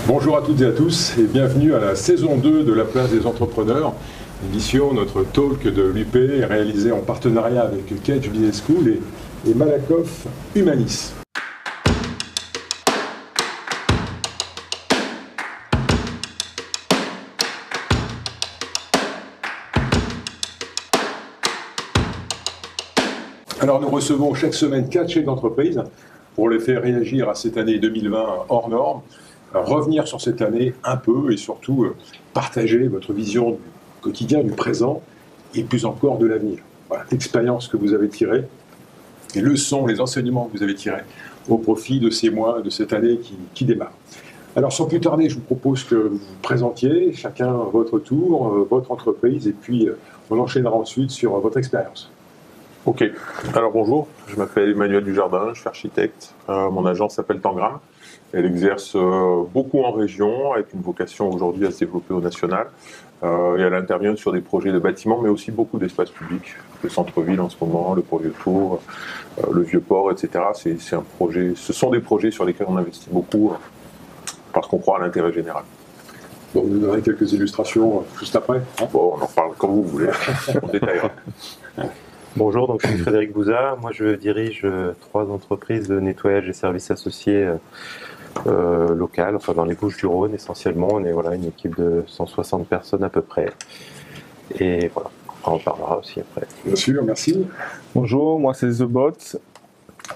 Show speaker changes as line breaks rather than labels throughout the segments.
Bonjour à toutes et à tous et bienvenue à la saison 2 de la place des entrepreneurs. Édition, notre talk de l'UP est réalisé en partenariat avec Cage Business School et Malakoff Humanis. Alors nous recevons chaque semaine 4 chefs d'entreprise pour les faire réagir à cette année 2020 hors norme, revenir sur cette année un peu et surtout partager votre vision du quotidien, du présent et plus encore de l'avenir. Voilà, l'expérience que vous avez tirée, les leçons, les enseignements que vous avez tirés au profit de ces mois, de cette année qui démarre. Alors sans plus tarder, je vous propose que vous vous présentiez, chacun à votre tour, votre entreprise et puis on enchaînera ensuite sur votre expérience.
Ok, alors bonjour, je m'appelle Emmanuel Dujardin, je suis architecte. Mon agence s'appelle Tangram. Elle exerce beaucoup en région, avec une vocation aujourd'hui à se développer au national. Et elle intervient sur des projets de bâtiments, mais aussi beaucoup d'espaces publics, le centre-ville en ce moment, le Port-Vieux-Tour, le Vieux-Port, etc. Ce sont des projets sur lesquels on investit beaucoup parce qu'on croit à l'intérêt général.
Bon, vous nous donnerez quelques illustrations juste après.
Bon, on en parle quand vous voulez, on détaillera.
Bonjour, donc je suis Frédéric Bouzard. Moi, je dirige 3 entreprises de nettoyage et services associés locales, enfin dans les Bouches-du-Rhône essentiellement. On est une équipe de 160 personnes à peu près. Et voilà, on en parlera aussi après.
Bien sûr, merci.
Bonjour, moi c'est The Bot.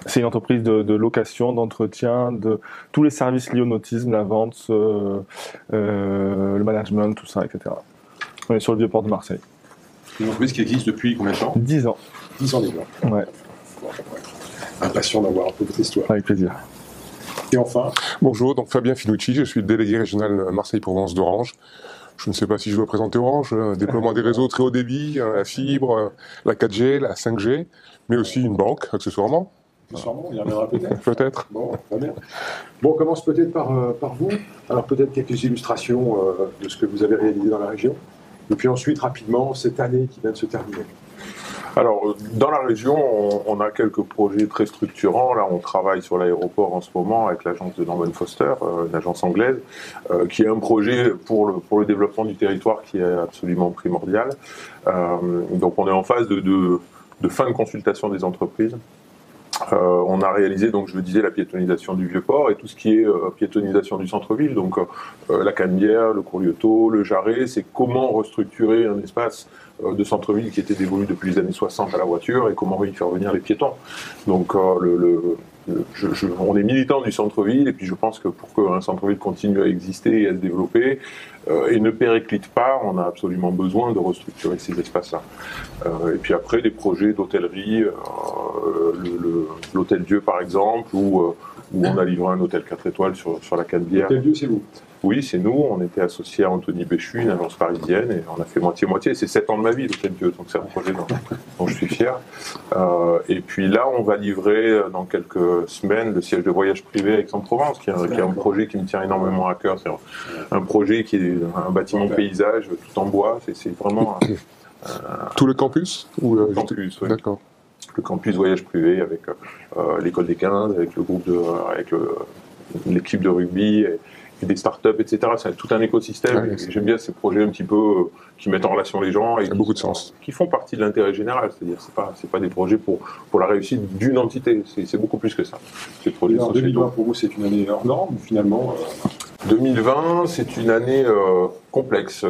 C'est une entreprise de location, d'entretien, de tous les services liés au nautisme, la vente, le management, tout ça, etc. On est sur le Vieux-Port de Marseille.
Une entreprise qui existe depuis combien de temps ?
10 ans.
10 ans déjà.
Ouais.
Bon, impatient d'avoir un peu votre histoire.
Avec plaisir.
Et enfin,
bonjour, donc Fabien Finucci, je suis le délégué régional Marseille-Provence d'Orange. Je ne sais pas si je dois présenter Orange, déploiement des réseaux très haut débit, la fibre, la 4G, la 5G, mais aussi une banque, accessoirement.
sûrement, il y en aura peut-être.
Peut-être.
Bon, très bien. Bon, on commence peut-être par vous. Alors peut-être quelques illustrations de ce que vous avez réalisé dans la région. Et puis ensuite, rapidement, cette année qui vient de se terminer.
Alors, dans la région, on a quelques projets très structurants. Là, on travaille sur l'aéroport en ce moment avec l'agence de Norman Foster, une agence anglaise, qui est un projet pour le développement du territoire qui est absolument primordial. Donc, on est en phase de fin de consultation des entreprises. On a réalisé, donc je le disais, la piétonisation du Vieux-Port et tout ce qui est piétonisation du centre-ville, donc la Canebière, le Cours-Lyoto, le Jarret, c'est comment restructurer un espace de centre-ville qui était dévolu depuis les années 60 à la voiture et comment y faire venir les piétons. Donc on est militant du centre-ville et puis je pense que pour qu'un centre-ville continue à exister et à se développer et ne périclite pas, on a absolument besoin de restructurer ces espaces-là. Et puis après, des projets d'hôtellerie, l'Hôtel Dieu par exemple, où on a livré un hôtel 4 étoiles sur la Canebière.
L'Hôtel Dieu, c'est vous ?
Oui, c'est nous. On était associés à Anthony Béchu, une agence parisienne, et on a fait moitié-moitié. C'est 7 ans de ma vie, l'Hôtel Dieu, donc c'est un projet dont je suis fier. Et puis là, on va livrer dans quelques semaines le siège de voyage privé à Aix-en-Provence, qui est un projet qui me tient énormément à cœur. C'est un projet qui est un bâtiment paysage tout en bois. C'est vraiment
tout le campus
le campus, oui.
D'accord.
Le campus voyage privé avec l'école des 15, avec le groupe avec l'équipe de rugby et des startups, etc. C'est tout un écosystème.
Ouais,
et j'aime bien ces projets un petit peu qui mettent en relation les gens et
beaucoup de sens.
Qui font partie de l'intérêt général. C'est-à-dire, c'est pas des projets pour la réussite d'une entité. C'est beaucoup plus que ça. Ces projets
alors, 2020 pour vous, c'est une année hors norme, finalement.
2020, c'est une année complexe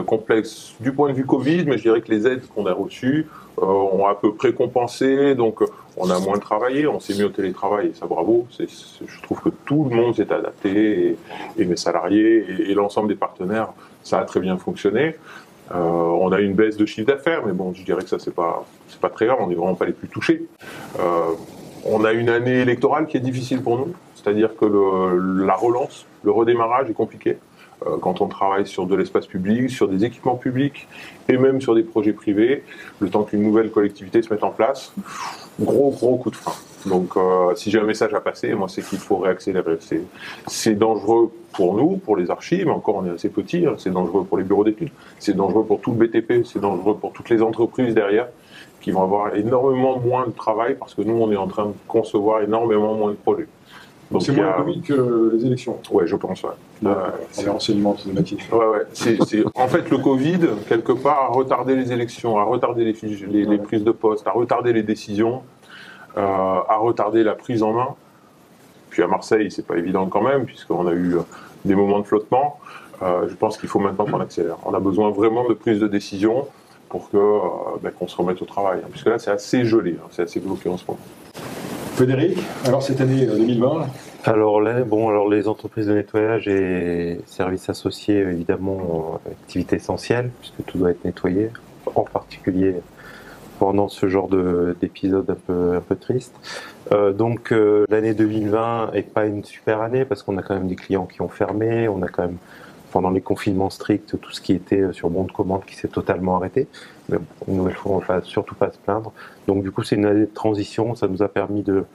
du point de vue Covid, mais je dirais que les aides qu'on a reçues ont à peu près compensé, donc on a moins travaillé, on s'est mis au télétravail, et ça bravo, je trouve que tout le monde s'est adapté, et mes salariés, et l'ensemble des partenaires, ça a très bien fonctionné. On a eu une baisse de chiffre d'affaires, mais bon, je dirais que ça c'est pas très grave, on n'est vraiment pas les plus touchés. On a une année électorale qui est difficile pour nous, c'est-à-dire que la relance, le redémarrage est compliqué. Quand on travaille sur de l'espace public, sur des équipements publics et même sur des projets privés, le temps qu'une nouvelle collectivité se mette en place, gros coup de frein. Donc si j'ai un message à passer, moi c'est qu'il faut réaccélérer. C'est dangereux pour nous, pour les archives, mais encore on est assez petits, c'est dangereux pour les bureaux d'études, c'est dangereux pour tout le BTP, c'est dangereux pour toutes les entreprises derrière qui vont avoir énormément moins de travail parce que nous on est en train de concevoir énormément moins de projets. Donc,
c'est
il y
moins
a-
le Covid que les élections.
Ouais, je pense, ouais.
C'est les renseignements de matinée.
Ouais. En fait, le Covid, quelque part, a retardé les élections, a retardé les prises de poste, a retardé les décisions, a retardé la prise en main. Puis à Marseille, c'est pas évident quand même, puisqu'on a eu des moments de flottement. Je pense qu'il faut maintenant qu'on accélère. On a besoin vraiment de prise de décision pour qu'on se remette au travail. Puisque là, c'est assez gelé, c'est assez bloqué en ce moment.
Frédéric, alors cette année 2020,
Alors là, alors les entreprises de nettoyage et services associés, évidemment, activité essentielle, puisque tout doit être nettoyé, en particulier pendant ce genre d'épisode un peu triste. Donc l'année 2020 n'est pas une super année, parce qu'on a quand même des clients qui ont fermé, on a quand même, pendant les confinements stricts, tout ce qui était sur bon de commande qui s'est totalement arrêté. Mais bon, une nouvelle fois, on ne va surtout pas se plaindre. Donc du coup, c'est une année de transition, ça nous a permis de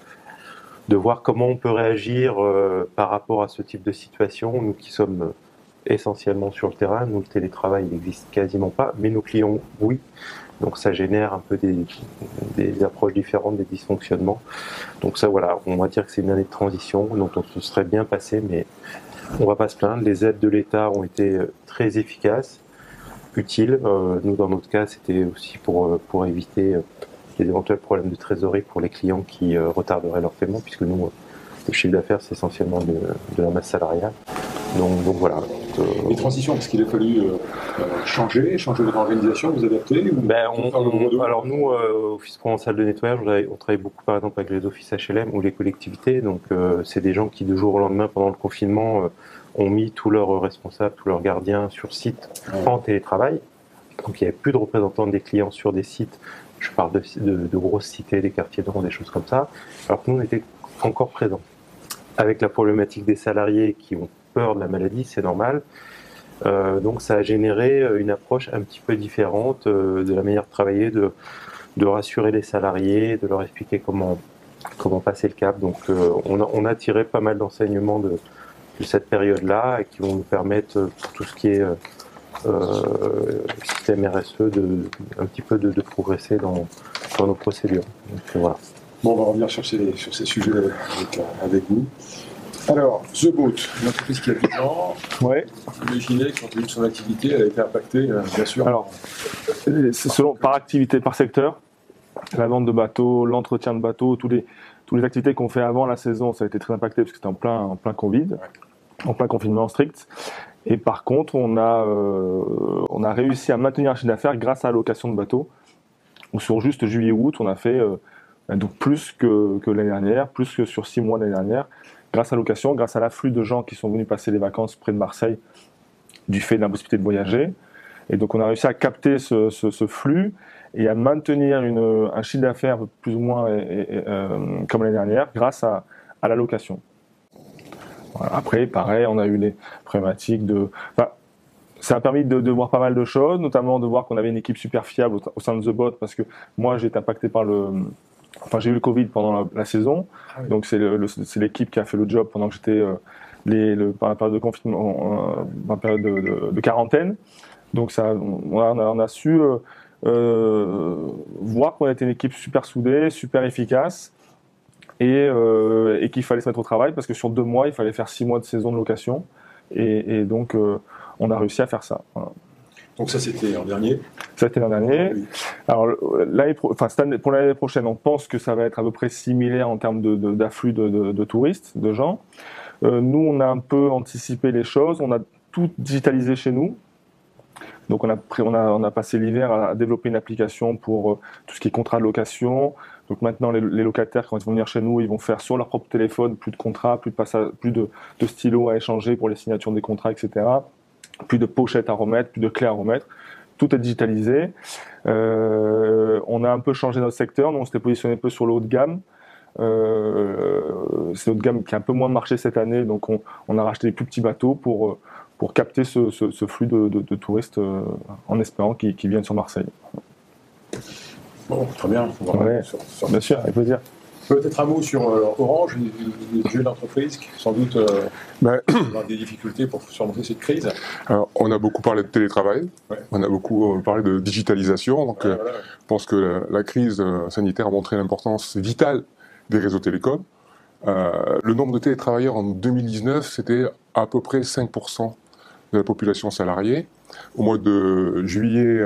voir comment on peut réagir par rapport à ce type de situation. Nous qui sommes essentiellement sur le terrain, nous le télétravail n'existe quasiment pas, mais nos clients, oui. Donc ça génère un peu des approches différentes, des dysfonctionnements. Donc ça, voilà, on va dire que c'est une année de transition dont on se serait bien passé, mais on ne va pas se plaindre. Les aides de l'État ont été très efficaces, utiles. Nous, dans notre cas, c'était aussi pour éviter les éventuels problèmes de trésorerie pour les clients qui retarderaient leur paiement, puisque nous, le chiffre d'affaires, c'est essentiellement de la masse salariale. Donc voilà.
les transitions, parce qu'il a fallu changer votre organisation, vous adapter ou
Alors nous, Office Provençal de nettoyage, on travaille beaucoup par exemple avec les offices HLM ou les collectivités. Donc c'est des gens qui, de jour au lendemain, pendant le confinement, ont mis tous leurs responsables, tous leurs gardiens sur site en télétravail. Donc il n'y avait plus de représentants des clients sur des sites. Je parle de grosses cités, des quartiers nord, des choses comme ça. Alors que nous, on était encore présents. Avec la problématique des salariés qui ont peur de la maladie, c'est normal. Donc ça a généré une approche un petit peu différente de la manière de travailler, de rassurer les salariés, de leur expliquer comment passer le cap. Donc on a tiré pas mal d'enseignements de cette période-là et qui vont nous permettre, pour tout ce qui est système RSE, un petit peu de progresser dans nos procédures. Donc, voilà.
Bon, on va revenir sur ces sujets avec vous. Alors, The Boat, une entreprise qui a 10 ans.
Ouais.
Vous imaginez que compte tenu de son activité, elle a été impactée, bien sûr.
Alors, c'est par activité, par secteur, la vente de bateaux, l'entretien de bateaux, toutes les activités qu'on fait avant la saison, ça a été très impacté parce que c'était en plein Covid, en plein confinement strict. Et par contre, on a réussi à maintenir un chiffre d'affaires grâce à la location de bateaux. Sur juste juillet-août, on a fait donc plus que l'année dernière, plus que sur 6 mois l'année dernière, grâce à la location, grâce à l'afflux de gens qui sont venus passer les vacances près de Marseille du fait de l'impossibilité de voyager. Et donc on a réussi à capter ce flux et à maintenir un chiffre d'affaires plus ou moins comme l'année dernière grâce à la location. Voilà. Après, pareil, on a eu les problématiques ça a permis de voir pas mal de choses, notamment de voir qu'on avait une équipe super fiable au sein de The Boat, parce que moi j'ai été impacté j'ai eu le Covid pendant la saison, donc c'est l'équipe qui a fait le job pendant que j'étais par la période de confinement, en période de quarantaine. Donc on a su voir qu'on était une équipe super soudée, super efficace, et qu'il fallait se mettre au travail, parce que sur 2 mois, il fallait faire 6 mois de saison de location, et donc on a réussi à faire ça. Voilà.
Donc ça, c'était l'an dernier.
Ça, c'était l'an dernier. Oui. Alors, pour l'année prochaine, on pense que ça va être à peu près similaire en termes d'afflux de touristes, de gens. Nous, on a un peu anticipé les choses. On a tout digitalisé chez nous. Donc, on a passé l'hiver à développer une application pour tout ce qui est contrat de location. Donc, maintenant, les locataires, quand ils vont venir chez nous, ils vont faire sur leur propre téléphone, plus de contrats, plus de stylos à échanger pour les signatures des contrats, etc. Plus de pochettes à remettre, plus de clés à remettre. Tout est digitalisé. On a un peu changé notre secteur. Nous, on s'était positionné un peu sur le haut de gamme. C'est le haut de gamme qui a un peu moins marché cette année. Donc, on a racheté des plus petits bateaux pour capter ce flux de touristes en espérant qu'ils viennent sur Marseille.
Bon, très bien.
Bien sûr, avec plaisir.
Peut-être un mot sur Orange, une jeune entreprise qui sans doute aura des difficultés pour surmonter cette crise.
Alors, on a beaucoup parlé de télétravail, on a beaucoup parlé de digitalisation. Donc, je pense que la crise sanitaire a montré l'importance vitale des réseaux télécoms. Le nombre de télétravailleurs en 2019, c'était à peu près 5% de la population salariée. Au mois de juillet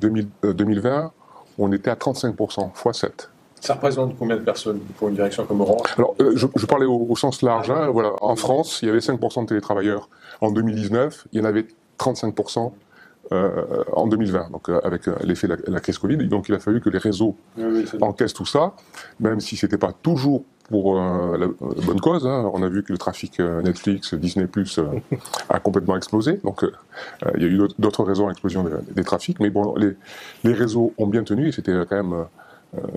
2020, on était à 35%, x 7.
Ça représente combien de personnes pour une direction comme Orange?
Alors, je parlais au sens large. Hein, voilà. En France, il y avait 5% de télétravailleurs. En 2019, il y en avait 35% en 2020, donc avec l'effet de la crise Covid. Donc, il a fallu que les réseaux encaissent tout ça, même si ce n'était pas toujours pour la bonne cause. Hein. On a vu que le trafic Netflix, Disney+, a complètement explosé. Donc, il y a eu d'autres raisons à l'explosion des trafics. Mais bon, les réseaux ont bien tenu et c'était quand même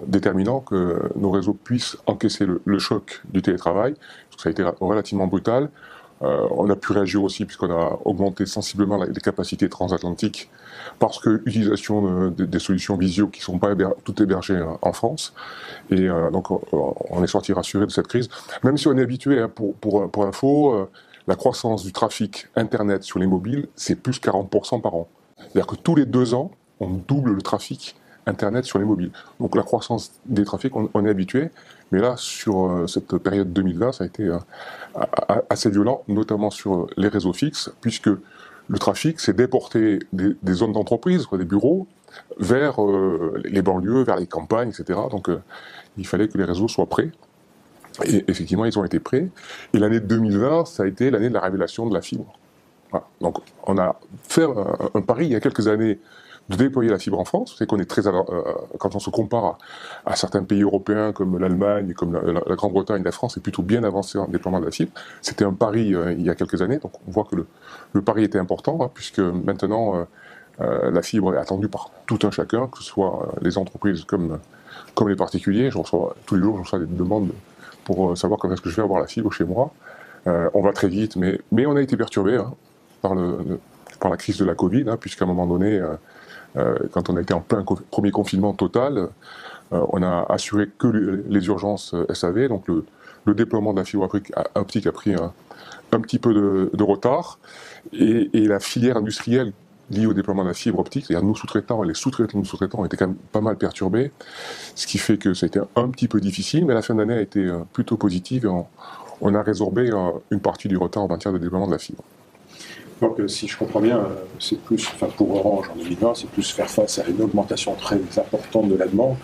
déterminant que nos réseaux puissent encaisser le choc du télétravail. Parce que ça a été relativement brutal. On a pu réagir aussi puisqu'on a augmenté sensiblement les capacités transatlantiques parce que l'utilisation des solutions visio qui ne sont pas toutes hébergées en France. Et donc on est sorti rassuré de cette crise. Même si on est habitué, hein, pour info, la croissance du trafic Internet sur les mobiles, c'est plus 40% par an. C'est-à-dire que tous les 2 ans, on double le trafic Internet sur les mobiles. Donc la croissance des trafics, on est habitué. Mais là, sur cette période 2020, ça a été assez violent, notamment sur les réseaux fixes, puisque le trafic, c'est déporter des zones d'entreprise, des bureaux, vers les banlieues, vers les campagnes, etc. Donc il fallait que les réseaux soient prêts. Et effectivement, ils ont été prêts. Et l'année 2020, ça a été l'année de la révélation de la fibre. Voilà. Donc on a fait un pari il y a quelques années de déployer la fibre en France. C'est qu'on est très, quand on se compare à certains pays européens comme l'Allemagne, comme la Grande-Bretagne, la France est plutôt bien avancée en déploiement de la fibre. C'était un pari il y a quelques années, donc on voit que le pari était important, hein, puisque maintenant la fibre est attendue par tout un chacun, que ce soit les entreprises comme les particuliers. Tous les jours, je reçois des demandes pour savoir quand est-ce que je vais avoir la fibre chez moi. On va très vite, mais on a été perturbé, hein, par la crise de la Covid, hein, puisqu'à un moment donné, quand on a été en plein premier confinement total, on a assuré que les urgences SAV, donc le déploiement de la fibre optique a pris un petit peu de retard, et la filière industrielle liée au déploiement de la fibre optique, c'est-à-dire nous sous-traitants et les sous-traitants de nos sous-traitants, étaient quand même pas mal perturbés, ce qui fait que ça a été un petit peu difficile, mais la fin d'année a été plutôt positive, et on a résorbé une partie du retard en matière de déploiement de la fibre.
Donc, si je comprends bien, c'est plus, enfin, pour Orange en 2020, c'est plus faire face à une augmentation très importante de la demande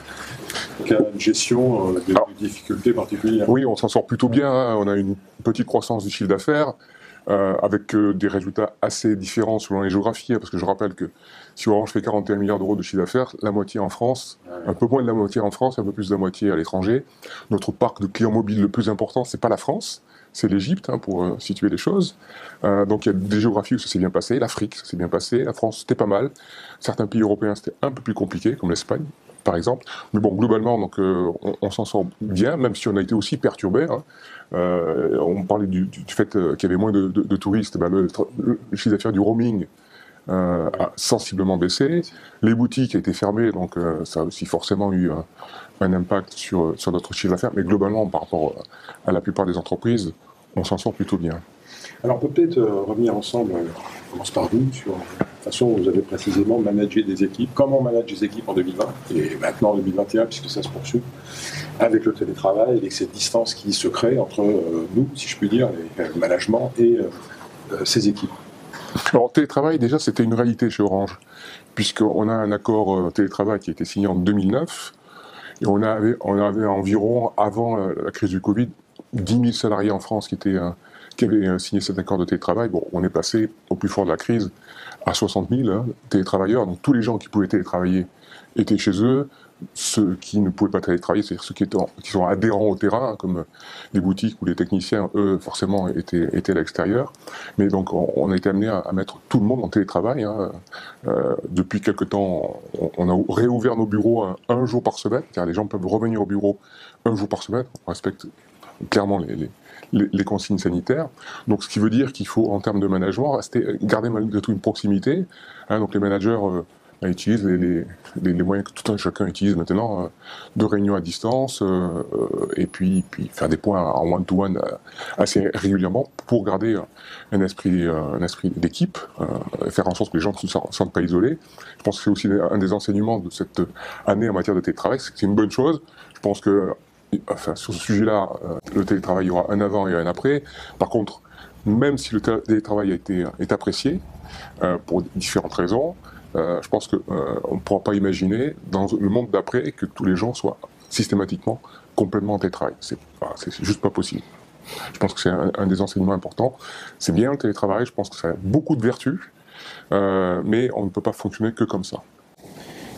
qu'à une gestion de difficultés particulières.
Oui, on s'en sort plutôt bien. Hein. On a une petite croissance du chiffre d'affaires avec des résultats assez différents selon les géographies. Parce que je rappelle que si Orange fait 41 milliards d'euros de chiffre d'affaires, la moitié en France, un peu moins de la moitié en France, un peu plus de la moitié à l'étranger. Notre parc de clients mobiles le plus important, c'est pas la France. C'est l'Égypte, hein, pour situer les choses. Donc il y a des géographies où ça s'est bien passé. L'Afrique, ça s'est bien passé. La France, c'était pas mal. Certains pays européens, c'était un peu plus compliqué, comme l'Espagne, par exemple. Mais bon, globalement, donc, on s'en sort bien, même si on a été aussi perturbé. Hein. On parlait du fait qu'il y avait moins de touristes. Ben, le chiffre d'affaires du roaming a sensiblement baissé. Les boutiques ont été fermées, donc ça a aussi forcément eu un impact sur notre chiffre d'affaires. Mais globalement, par rapport à la plupart des entreprises, on s'en sort plutôt bien.
Alors, on peut peut-être revenir ensemble, on commence par vous, sur la façon dont vous avez précisément managé des équipes, comment on manage des équipes en 2020, et maintenant en 2021, puisque ça se poursuit, avec le télétravail, avec cette distance qui se crée entre nous, si je puis dire, le management et ces équipes.
Alors, télétravail, déjà, c'était une réalité chez Orange, puisqu'on a un accord télétravail qui a été signé en 2009, et on avait environ, avant la crise du Covid, 10 000 salariés en France qui avaient signé cet accord de télétravail. Bon, on est passé au plus fort de la crise à 60 000 télétravailleurs. Donc tous les gens qui pouvaient télétravailler étaient chez eux. Ceux qui ne pouvaient pas télétravailler, c'est-à-dire ceux qui sont adhérents au terrain, hein, comme les boutiques ou les techniciens, eux, forcément, étaient à l'extérieur. Mais donc on a été amené à mettre tout le monde en télétravail. Hein. Depuis quelque temps, on a réouvert nos bureaux un jour par semaine, car les gens peuvent revenir au bureau un jour par semaine. On respecte clairement les consignes sanitaires. Donc, ce qui veut dire qu'il faut, en termes de management, garder malgré tout une proximité. Hein, donc, les managers utilisent les moyens que tout un chacun utilise maintenant, de réunions à distance, et puis faire des points en one-to-one assez régulièrement pour garder un esprit d'équipe, faire en sorte que les gens ne se sentent pas isolés. Je pense que c'est aussi un des enseignements de cette année en matière de télétravail, c'est une bonne chose. Je pense que enfin, sur ce sujet-là, le télétravail, il y aura un avant et un après. Par contre, même si le télétravail est apprécié, pour différentes raisons, je pense qu'on ne pourra pas imaginer, dans le monde d'après, que tous les gens soient systématiquement complètement en télétravail. C'est juste pas possible. Je pense que c'est un des enseignements importants. C'est bien le télétravail, je pense que ça a beaucoup de vertus, mais on ne peut pas fonctionner que comme ça.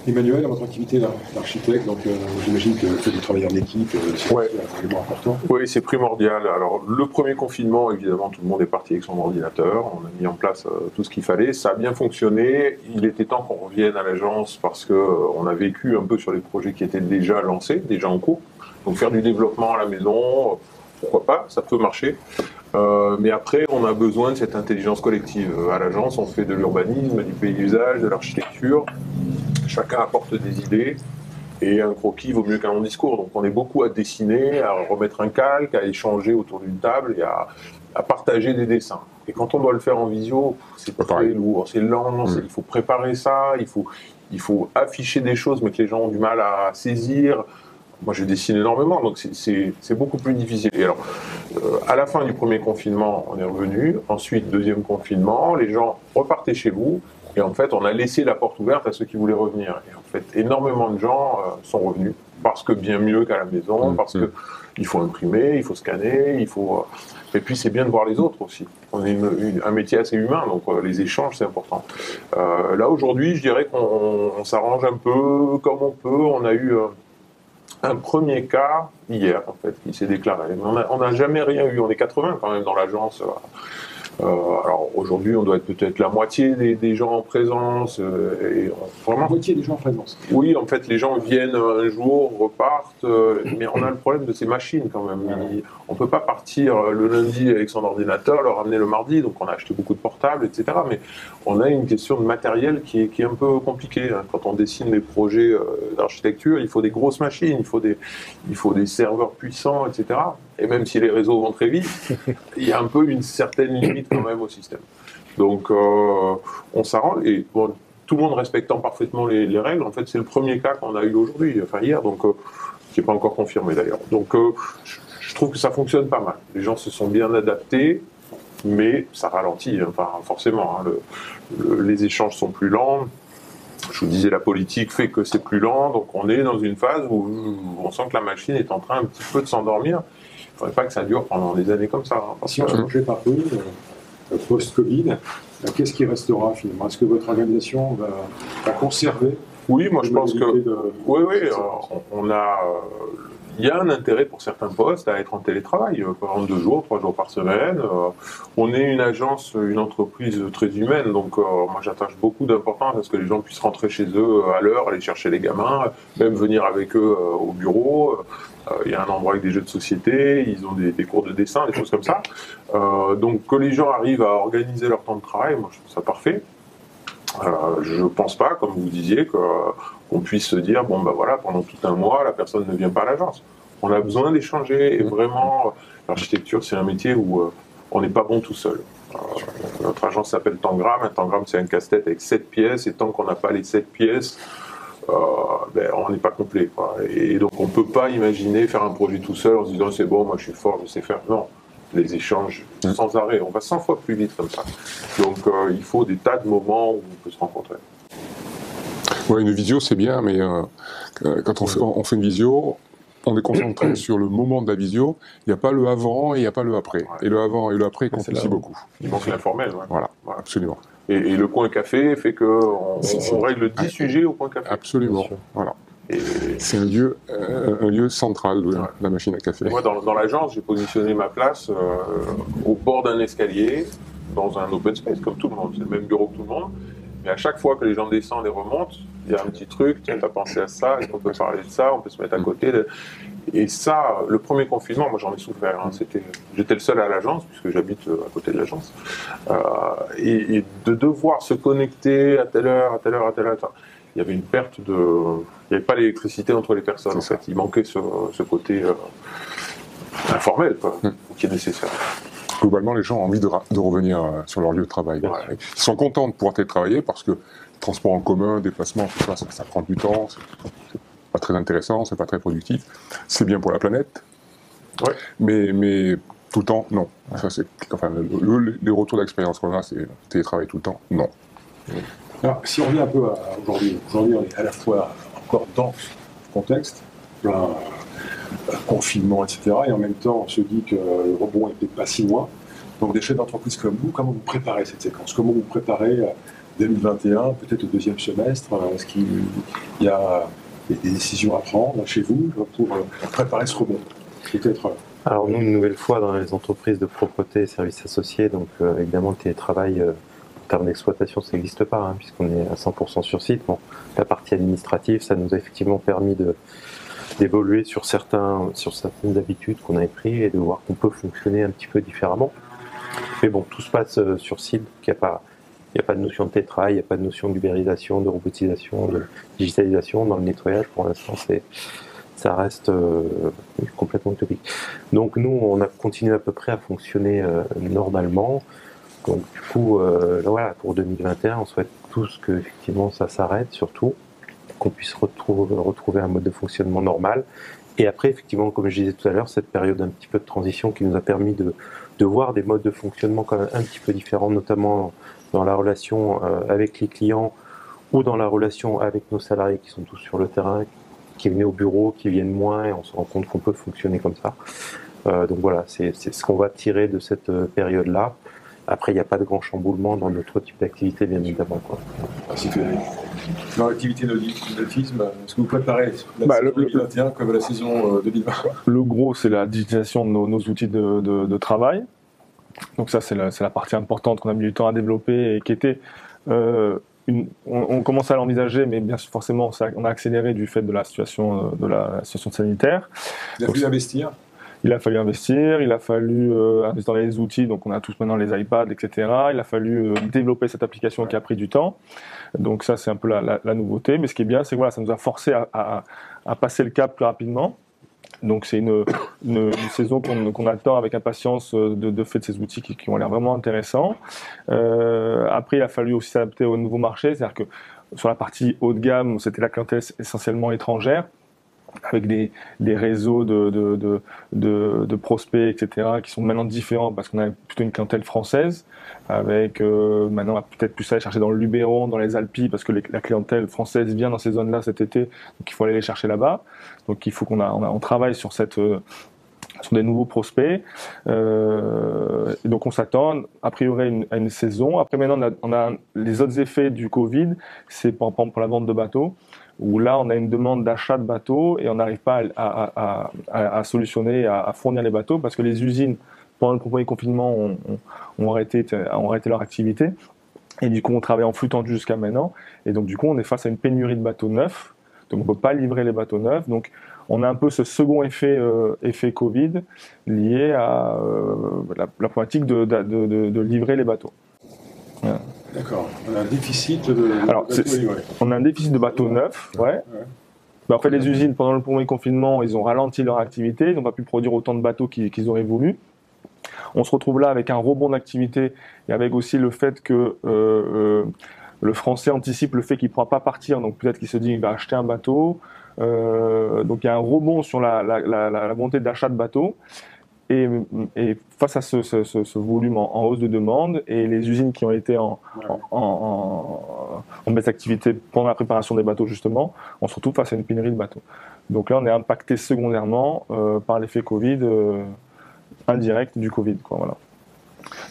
Emmanuel, dans votre activité d'architecte, donc j'imagine que le fait de travailler en équipe, c'est un élément important.
Oui, c'est primordial. Alors, le premier confinement, évidemment, tout le monde est parti avec son ordinateur. On a mis en place tout ce qu'il fallait. Ça a bien fonctionné. Il était temps qu'on revienne à l'agence parce qu'on a vécu un peu sur les projets qui étaient déjà lancés, déjà en cours. Donc, faire du développement à la maison, pourquoi pas, ça peut marcher. Mais après, on a besoin de cette intelligence collective. À l'agence, on fait de l'urbanisme, du paysage, de l'architecture. Chacun apporte des idées et un croquis vaut mieux qu'un long discours. Donc on est beaucoup à dessiner, à remettre un calque, à échanger autour d'une table et à partager des dessins. Et quand on doit le faire en visio, c'est très lourd, c'est lent, il faut préparer ça, il faut afficher des choses mais que les gens ont du mal à saisir. Moi, je dessine énormément, donc c'est beaucoup plus difficile. Et alors, à la fin du premier confinement, on est revenu. Ensuite, deuxième confinement, les gens repartaient chez vous. Et en fait, on a laissé la porte ouverte à ceux qui voulaient revenir. Et en fait, énormément de gens sont revenus, parce que bien mieux qu'à la maison, parce qu'il faut imprimer, il faut scanner, et puis c'est bien de voir les autres aussi. On est un métier assez humain, donc les échanges, c'est important. Là, aujourd'hui, je dirais qu'on s'arrange un peu comme on peut. On a eu un premier cas hier, en fait, qui s'est déclaré. Mais on n'a jamais rien eu. On est 80 quand même dans l'agence. Alors aujourd'hui, on doit être peut-être la moitié des gens en présence.
Vraiment, la moitié des gens en présence.
Oui, en fait, les gens viennent un jour, repartent, mais on a le problème de ces machines quand même. On ne peut pas partir le lundi avec son ordinateur, le ramener le mardi, donc on a acheté beaucoup de portables, etc. Mais on a une question de matériel qui est un peu compliquée. Quand on dessine des projets d'architecture, il faut des grosses machines, il faut des serveurs puissants, etc. Et même si les réseaux vont très vite, il y a un peu une certaine limite quand même au système. Donc on s'arrange, et bon, tout le monde respectant parfaitement les règles. En fait, c'est le premier cas qu'on a eu aujourd'hui, enfin hier, donc qui n'est pas encore confirmé d'ailleurs. Donc je trouve que ça fonctionne pas mal. Les gens se sont bien adaptés, mais ça ralentit, enfin forcément. Les échanges sont plus lents. Je vous disais, la politique fait que c'est plus lent, donc on est dans une phase où on sent que la machine est en train un petit peu de s'endormir. Il ne faudrait pas que ça dure pendant des années comme ça.
Si on se projette un peu, post-Covid, qu'est-ce qui restera finalement? Est-ce que votre organisation va conserver?
Oui, moi je pense que il y a un intérêt pour certains postes à être en télétravail, par exemple 2 jours, 3 jours par semaine. On est une agence, une entreprise très humaine, donc moi j'attache beaucoup d'importance à ce que les gens puissent rentrer chez eux à l'heure, aller chercher les gamins, même venir avec eux au bureau. Il y a un endroit avec des jeux de société, ils ont des cours de dessin, des choses comme ça. Donc que les gens arrivent à organiser leur temps de travail, moi je trouve ça parfait. Je ne pense pas, comme vous disiez, qu'on puisse se dire, bon ben voilà, pendant tout un mois, la personne ne vient pas à l'agence. On a besoin d'échanger, et vraiment, l'architecture, c'est un métier où on n'est pas bon tout seul. Notre agence s'appelle Tangram. Un Tangram, c'est un casse-tête avec 7 pièces, et tant qu'on n'a pas les 7 pièces, on n'est pas complet, quoi. Et donc on ne peut pas imaginer faire un projet tout seul en se disant, c'est bon, moi je suis fort, je sais faire. Non. Les échanges sans arrêt, on va 100 fois plus vite comme ça. Donc il faut des tas de moments où on peut se rencontrer.
Ouais, une visio c'est bien, mais quand on fait une visio, on est concentré sur le moment de la visio, il n'y a pas le avant et il n'y a pas le après. Ouais. Et le avant et le après complexifient beaucoup.
Il manque l'informel. Ouais.
Voilà, absolument.
Et le coin café fait qu'on règle 10 sujets au coin café.
Absolument, voilà. C'est un lieu central de la machine à café.
Moi, dans l'agence, j'ai positionné ma place au bord d'un escalier, dans un open space, comme tout le monde. C'est le même bureau que tout le monde. Mais à chaque fois que les gens descendent et remontent, il y a un petit truc, tiens, t'as pensé à ça, est-ce qu'on peut parler de ça, on peut se mettre à côté. Et ça, le premier confinement, moi j'en ai souffert. Hein. J'étais le seul à l'agence, puisque j'habite à côté de l'agence. Et de devoir se connecter à telle heure, à telle heure, à telle heure. Il y avait une perte de... Il n'y avait pas l'électricité entre les personnes, en fait. Il manquait ce côté informel, quoi, qui est nécessaire.
Globalement, les gens ont envie de revenir sur leur lieu de travail. Ouais. Ils sont contents de pouvoir télétravailler parce que transport en commun, déplacement, tout ça, ça prend du temps. pas très intéressant, c'est pas très productif. C'est bien pour la planète,
Ouais.
mais tout le temps, non. Ça, c'est, enfin, les retours d'expérience qu'on a, c'est télétravail tout le temps, non.
Alors, si on revient un peu à aujourd'hui, on est à la fois encore dans ce contexte, plein confinement, etc. Et en même temps, on se dit que le rebond n'est peut-être pas si loin. Donc, des chefs d'entreprise comme vous, comment vous préparez cette séquence? Comment vous préparez 2021, peut-être le deuxième semestre? Est-ce qu'il y a des décisions à prendre chez vous pour préparer ce rebond? Peut-être.
Alors nous, une nouvelle fois, dans les entreprises de propreté et services associés, donc évidemment le télétravail en termes d'exploitation, ça n'existe pas, hein, puisqu'on est à 100% sur site. Bon, la partie administrative, ça nous a effectivement permis d'évoluer sur certaines habitudes qu'on avait prises et de voir qu'on peut fonctionner un petit peu différemment. Mais bon, tout se passe sur site, il n'y a pas de notion de télétravail, il n'y a pas de notion d'ubérisation, de robotisation, de digitalisation. Dans le nettoyage, pour l'instant, ça reste complètement utopique. Donc nous, on a continué à peu près à fonctionner normalement. Donc du coup, voilà, pour 2021, on souhaite tous que effectivement ça s'arrête, surtout qu'on puisse retrouver un mode de fonctionnement normal. Et après, effectivement, comme je disais tout à l'heure, cette période un petit peu de transition qui nous a permis de voir des modes de fonctionnement quand même un petit peu différents, notamment dans la relation avec les clients ou dans la relation avec nos salariés qui sont tous sur le terrain, qui venaient au bureau, qui viennent moins, et on se rend compte qu'on peut fonctionner comme ça. Donc voilà, c'est ce qu'on va tirer de cette période-là. Après, il n'y a pas de grand chamboulement dans notre type d'activité, bien évidemment, quoi.
Merci Frédéric. Dans l'activité nautisme, est-ce que vous préparez la saison 2021 comme la saison 2020?
Le gros, c'est la digitalisation de nos outils de travail. Donc ça, c'est la partie importante qu'on a mis du temps à développer et qui était... on commençait à l'envisager, mais bien sûr, forcément, on a accéléré du fait de la situation sanitaire.
Il a fallu investir.
Il a fallu investir, il a fallu investir dans les outils, donc on a tous maintenant les iPads, etc. Il a fallu développer cette application qui a pris du temps. Donc ça, c'est un peu la nouveauté. Mais ce qui est bien, c'est que voilà, ça nous a forcé à passer le cap plus rapidement. Donc c'est une saison qu'on attend avec impatience de fait de ces outils qui ont l'air vraiment intéressants. Après, il a fallu aussi s'adapter au nouveau marché, c'est-à-dire que sur la partie haut de gamme, c'était la clientèle essentiellement étrangère, avec des réseaux de prospects, etc., qui sont maintenant différents parce qu'on a plutôt une clientèle française, avec maintenant on va peut-être plus aller chercher dans le Luberon, dans les Alpes, parce que la clientèle française vient dans ces zones-là cet été, donc il faut aller les chercher là-bas. Donc il faut on travaille sur sur des nouveaux prospects. Et donc on s'attend a priori à une saison. Après maintenant on a les autres effets du Covid, c'est par exemple pour la vente de bateaux, où là on a une demande d'achat de bateaux et on n'arrive pas à solutionner, à fournir les bateaux parce que les usines pendant le premier confinement ont arrêté leur activité et du coup on travaille en flux tendu jusqu'à maintenant et donc du coup on est face à une pénurie de bateaux neufs, donc on ne peut pas livrer les bateaux neufs, donc on a un peu ce second effet Covid lié à la problématique de livrer les bateaux. Voilà.
D'accord. On a un déficit de bateaux livrés.
On a un déficit de bateaux neufs, ouais. Ben, en fait, les usines, pendant le premier confinement, ils ont ralenti leur activité, ils n'ont pas pu produire autant de bateaux qu'ils auraient voulu. On se retrouve là avec un rebond d'activité et avec aussi le fait que le Français anticipe le fait qu'il ne pourra pas partir, donc peut-être qu'il se dit qu'il va acheter un bateau. Donc il y a un rebond sur la volonté d'achat de bateaux. Et face à ce volume en hausse de demande et les usines qui ont été en baisse d'activité pendant la préparation des bateaux justement, on se retrouve face à une pénurie de bateaux. Donc là on est impacté secondairement par l'effet Covid indirect du Covid, quoi, voilà.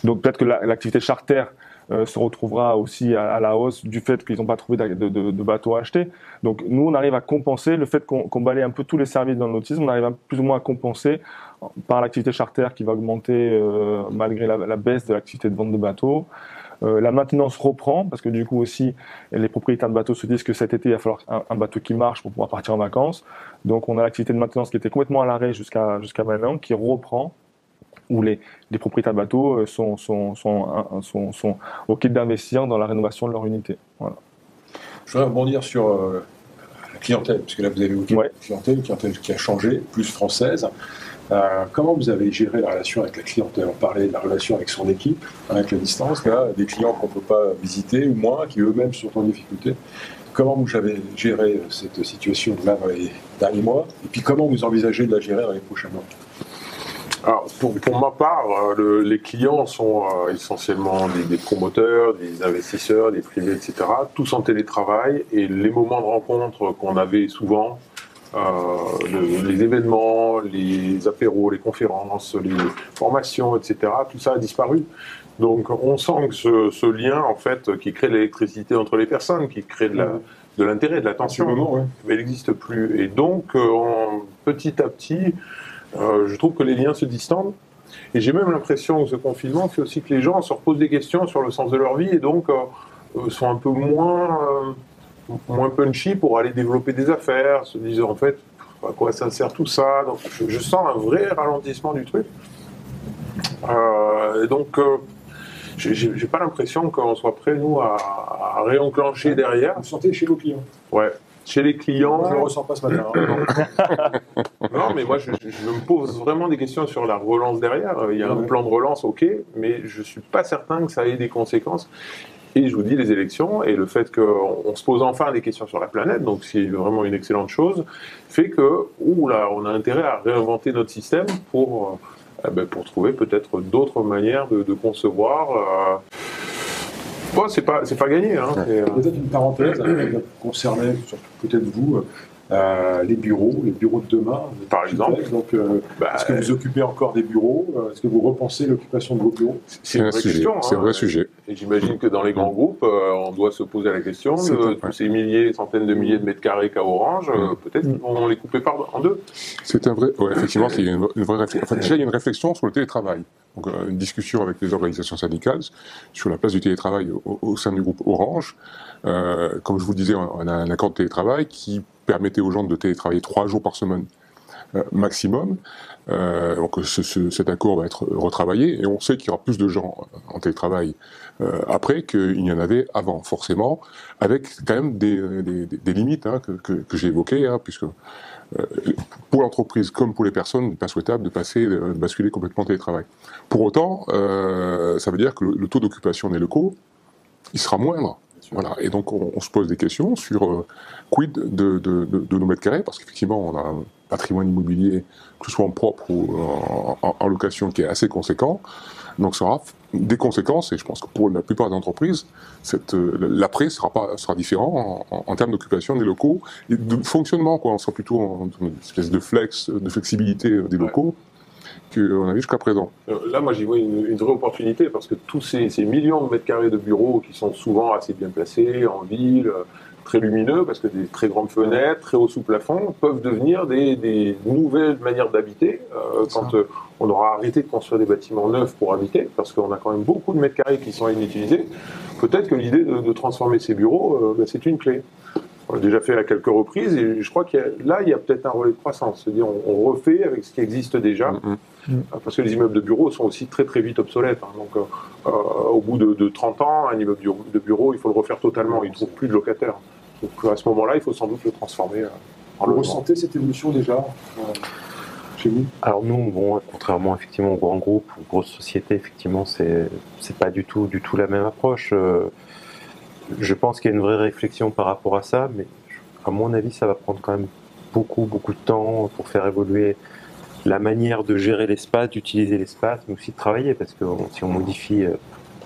Donc peut-être que l'activité charter se retrouvera aussi à la hausse du fait qu'ils n'ont pas trouvé de bateaux à acheter. Donc nous, on arrive à compenser le fait qu'on balaye un peu tous les services dans le nautisme, on arrive plus ou moins à compenser par l'activité charter qui va augmenter malgré la baisse de l'activité de vente de bateaux. La maintenance reprend parce que du coup aussi les propriétaires de bateaux se disent que cet été il va falloir un bateau qui marche pour pouvoir partir en vacances. Donc on a l'activité de maintenance qui était complètement à l'arrêt jusqu'à maintenant, qui reprend, où les propriétaires de bateaux sont OK d'investir dans la rénovation de leur unité. Voilà.
Je voudrais rebondir sur la clientèle, puisque là vous avez évoqué
Ouais.
une clientèle qui a changé, plus française. Comment vous avez géré la relation avec la clientèle? On parlait de la relation avec son équipe, avec la distance, là, des clients qu'on ne peut pas visiter ou moins, qui eux-mêmes sont en difficulté. Comment vous avez géré cette situation-là dans les derniers mois? Et puis comment vous envisagez de la gérer dans les prochains mois?
Alors, pour ma part, les clients sont essentiellement des promoteurs, des investisseurs, des privés, etc., tous en télétravail, et les moments de rencontre qu'on avait souvent, les événements, les apéros, les conférences, les formations, etc., tout ça a disparu. Donc on sent que ce lien, en fait, qui crée de l'électricité entre les personnes, qui crée de l'intérêt, de l'attention,
Ouais.
mais il n'existe plus. Et donc, petit à petit, je trouve que les liens se distendent. Et j'ai même l'impression que ce confinement fait aussi que les gens se reposent des questions sur le sens de leur vie et donc sont un peu moins punchy pour aller développer des affaires, se disant en fait à quoi ça sert tout ça. Donc je sens un vrai ralentissement du truc. Et donc j'ai pas l'impression qu'on soit prêt nous à réenclencher derrière.
Vous sentez chez vos clients?
Ouais. Chez les clients.
Je ne le ressens pas ce matin.
Non, mais moi, je me pose vraiment des questions sur la relance derrière. Il y a un plan de relance, ok, mais je ne suis pas certain que ça ait des conséquences. Et je vous dis, les élections et le fait qu'on se pose enfin des questions sur la planète, donc c'est vraiment une excellente chose, fait que, là, on a intérêt à réinventer notre système pour trouver peut-être d'autres manières de concevoir. Bon, c'est pas gagné. Hein.
Peut-être une parenthèse concernait peut-être vous, les bureaux de demain.
Par exemple.
Donc, est-ce que vous occupez encore des bureaux? Est-ce que vous repensez l'occupation de vos bureaux?
C'est une vraie question.
C'est un vrai sujet.
Et j'imagine que dans les grands groupes, on doit se poser la question de tous ces milliers, centaines de milliers de mètres carrés qu'a Orange, peut-être qu'ils vont les couper en deux.
C'est un vrai. Ouais, effectivement, c'est une vraie réflexion. Enfin, déjà, il y a une réflexion sur le télétravail. Donc, une discussion avec les organisations syndicales sur la place du télétravail au sein du groupe Orange. Comme je vous le disais, on a un accord de télétravail qui permettait aux gens de télétravailler 3 jours par semaine maximum. Donc cet accord va être retravaillé et on sait qu'il y aura plus de gens en télétravail après qu'il n'y en avait avant, forcément, avec quand même des limites que j'ai évoquées, puisque pour l'entreprise comme pour les personnes, il n'est pas souhaitable de basculer complètement en télétravail. Pour autant, ça veut dire que le taux d'occupation des locaux, il sera moindre. Voilà. Et donc on se pose des questions sur quid de nos mètres carrés, parce qu'effectivement on a un patrimoine immobilier, que ce soit en propre ou en location, qui est assez conséquent. Donc ça aura des conséquences, et je pense que pour la plupart des entreprises, l'après sera différent en termes d'occupation des locaux et de fonctionnement, quoi. On sera plutôt en une espèce de flexibilité des locaux qu'on a vu jusqu'à présent.
Là, moi, j'y vois une vraie opportunité, parce que tous ces millions de mètres carrés de bureaux qui sont souvent assez bien placés, en ville, très lumineux, parce que des très grandes fenêtres, très hauts sous-plafond, peuvent devenir des nouvelles manières d'habiter quand on aura arrêté de construire des bâtiments neufs pour habiter, parce qu'on a quand même beaucoup de mètres carrés qui sont inutilisés. Peut-être que l'idée de transformer ces bureaux, c'est une clé. On l'a déjà fait à quelques reprises, et je crois qu'il y a peut-être un relais de croissance. C'est-à-dire, on refait avec ce qui existe déjà, parce que les immeubles de bureaux sont aussi très très vite obsolètes. Donc, au bout de 30 ans, un immeuble de bureau, il faut le refaire totalement. Il ne trouve plus de locataires. Donc, à ce moment-là, il faut sans doute le transformer en
Vous
logement.
ressentez cette évolution déjà chez vous?
Alors nous, contrairement effectivement aux grands groupes, aux grosses sociétés, effectivement, c'est pas du tout la même approche. Je pense qu'il y a une vraie réflexion par rapport à ça, mais à mon avis, ça va prendre quand même beaucoup de temps pour faire évoluer la manière de gérer l'espace, d'utiliser l'espace, mais aussi de travailler, parce que si on modifie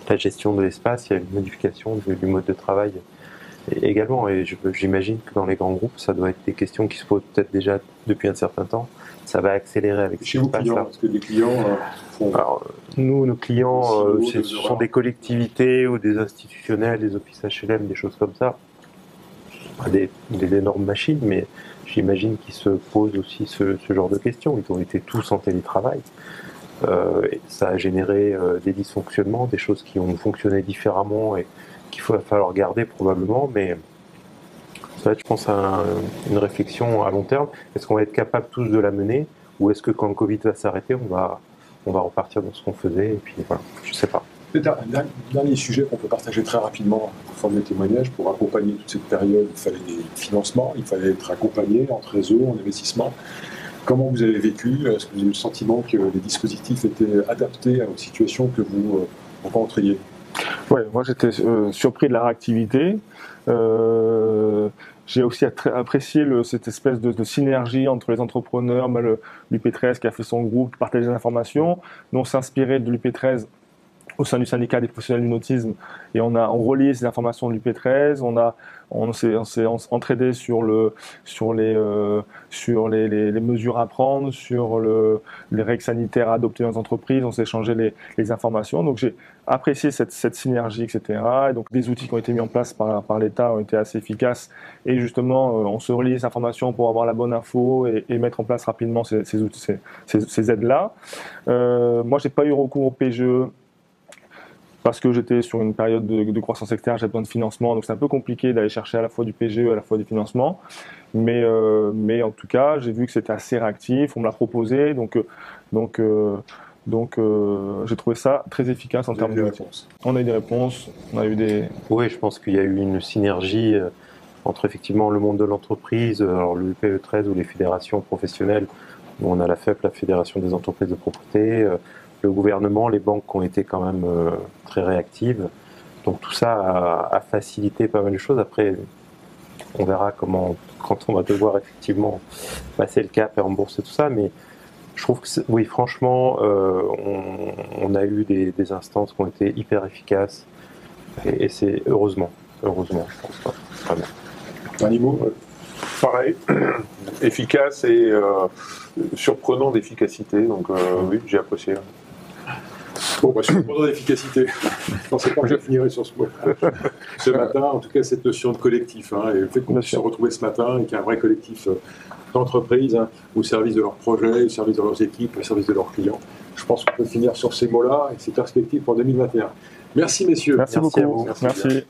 la gestion de l'espace, il y a une modification du mode de travail également. Et j'imagine que dans les grands groupes, ça doit être des questions qui se posent peut-être déjà depuis un certain temps. Ça va accélérer avec
Chez vos clients, parce que les clients font...
Alors, nous, nos clients,
ce
sont des collectivités ou des institutionnels, des offices HLM, des choses comme ça. Pas des énormes machines, mais j'imagine qu'ils se posent aussi ce genre de questions. Ils ont été tous en télétravail. Et ça a généré des dysfonctionnements, des choses qui ont fonctionné différemment et qu'il va falloir garder probablement. Mais ça va être, je pense, une réflexion à long terme. Est-ce qu'on va être capable tous de la mener, ou est-ce que quand le Covid va s'arrêter, on va repartir dans ce qu'on faisait, et puis voilà, je sais pas.
C'est un dernier sujet qu'on peut partager très rapidement en forme de témoignage. Pour accompagner toute cette période, il fallait des financements, il fallait être accompagné en trésor, en investissement. Comment vous avez vécu? Est-ce que vous avez eu le sentiment que les dispositifs étaient adaptés à une situation que vous rencontriez?
Ouais, moi j'étais surpris de la réactivité. J'ai aussi apprécié cette espèce de synergie entre les entrepreneurs, l'UP13 qui a fait son groupe, partager des informations. Nous on s'inspirait de l'UP13 au sein du syndicat des professionnels du nautisme et on relié ces informations de l'UP13, on s'est entraidé sur les mesures à prendre, sur les règles sanitaires à adopter dans les entreprises, on s'est échangé les informations. Donc j'ai apprécié cette synergie, etc. Et donc des outils qui ont été mis en place par l'État ont été assez efficaces et justement on se relie les informations pour avoir la bonne info et mettre en place rapidement ces outils, ces aides-là. Moi j'ai pas eu recours au PGE parce que j'étais sur une période de croissance externe, j'avais besoin de financement, donc c'est un peu compliqué d'aller chercher à la fois du PGE et à la fois du financement. Mais en tout cas, j'ai vu que c'était assez réactif, on me l'a proposé, donc j'ai trouvé ça très efficace en termes de réponses. On a eu des réponses, on a eu des...
Oui, je pense qu'il y a eu une synergie entre effectivement le monde de l'entreprise, alors le PE13 ou les fédérations professionnelles, où on a la FEP, la Fédération des entreprises de propreté, le gouvernement, les banques qui ont été quand même très réactives. Donc tout ça a facilité pas mal de choses. Après, on verra comment, quand on va devoir effectivement passer le cap et rembourser tout ça. Mais je trouve que, oui, franchement, on a eu des instances qui ont été hyper efficaces. Et c'est heureusement, je pense. Vraiment.
Un mot
Pareil, efficace et surprenant d'efficacité. Donc oui, j'ai apprécié.
Bon, surprenant d'efficacité. Je ne pensais pas que je finirais sur ce mot. Ce matin, en tout cas, cette notion de collectif, et le fait qu'on puisse se retrouver ce matin et qu'il y a un vrai collectif d'entreprises au service de leurs projets, au service de leurs équipes, au service de leurs clients. Je pense qu'on peut finir sur ces mots-là et ces perspectives pour 2021. Merci, messieurs.
Merci beaucoup.
À vous.
Merci.